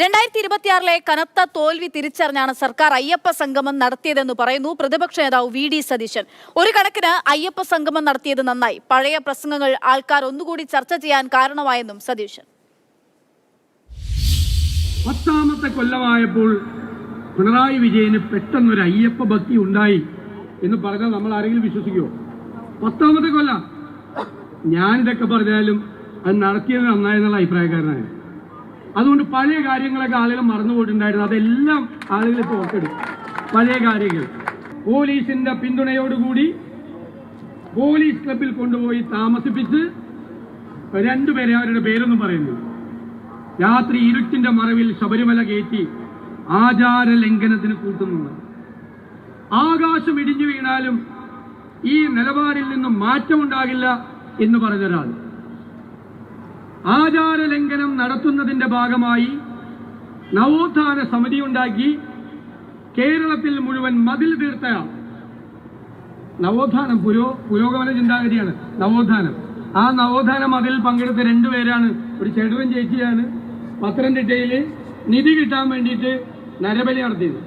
2026 കനത്ത തോൽവി തിരിച്ചറിഞ്ഞാണ് സർക്കാർ അയ്യപ്പ സംഗമം നടത്തിയതെന്ന് പറയുന്നു പ്രതിപക്ഷ നേതാവ് വി ഡി സതീശൻ. ഒരു കണക്കിന് അയ്യപ്പ സംഗമം നടത്തിയത് നന്നായി. പഴയ പ്രസംഗങ്ങൾ ആൾക്കാർ ഒന്നുകൂടി ചർച്ച ചെയ്യാൻ കാരണമായെന്നും സതീശൻ. 10ാമത്തെ കൊല്ലമായപ്പോൾ പിണറായി വിജയന് പെട്ടെന്നൊരു അയ്യപ്പ ഭക്തി ഉണ്ടായി എന്ന് പറഞ്ഞാൽ നമ്മൾ ആരെങ്കിലും വിശ്വസിക്കുമോ? 10ാമത്തെ കൊല്ലം ഞാനിതൊക്കെ പറഞ്ഞാലും അത് നടത്തിയത് നന്നായെന്നുള്ള അഭിപ്രായക്കാരനാണ്. അതുകൊണ്ട് പഴയ കാര്യങ്ങളൊക്കെ ആളുകൾ മറന്നുപോയിട്ടുണ്ടായിരുന്നു. അതെല്ലാം ആളുകൾ ഇപ്പോൾ ഓർത്തെടുക്കും. പഴയ കാര്യങ്ങൾ പോലീസിന്റെ പിന്തുണയോടുകൂടി പോലീസ് ക്ലബിൽ കൊണ്ടുപോയി താമസിപ്പിച്ച് രണ്ടുപേരെ, അവരുടെ പേരൊന്നും പറയുന്നു, രാത്രി ഇരുട്ടിന്റെ മറവിൽ ശബരിമല കയറ്റി ആചാര ലംഘനത്തിന് കൂട്ടുന്നുണ്ട്. ആകാശം ഇടിഞ്ഞു വീണാലും ഈ നിലപാടിൽ നിന്നും മാറ്റമുണ്ടാകില്ല എന്ന് പറഞ്ഞൊരാൾ ആചാര ലംഘനം നടത്തുന്നതിന്റെ ഭാഗമായി നവോത്ഥാന സമിതി ഉണ്ടാക്കി കേരളത്തിൽ മുഴുവൻ മതിൽ തീർത്തയാൾ. നവോത്ഥാനം പുരോഗമന ചിന്താഗതിയാണ് നവോത്ഥാനം. ആ നവോത്ഥാന മതിൽ പങ്കെടുത്ത രണ്ടുപേരാണ്. ഒരു ചെടുവൻ ചേച്ചിയാണ് പത്തനംതിട്ടയിൽ നിധി കിട്ടാൻ വേണ്ടിയിട്ട് നരബലി നടത്തിയത്.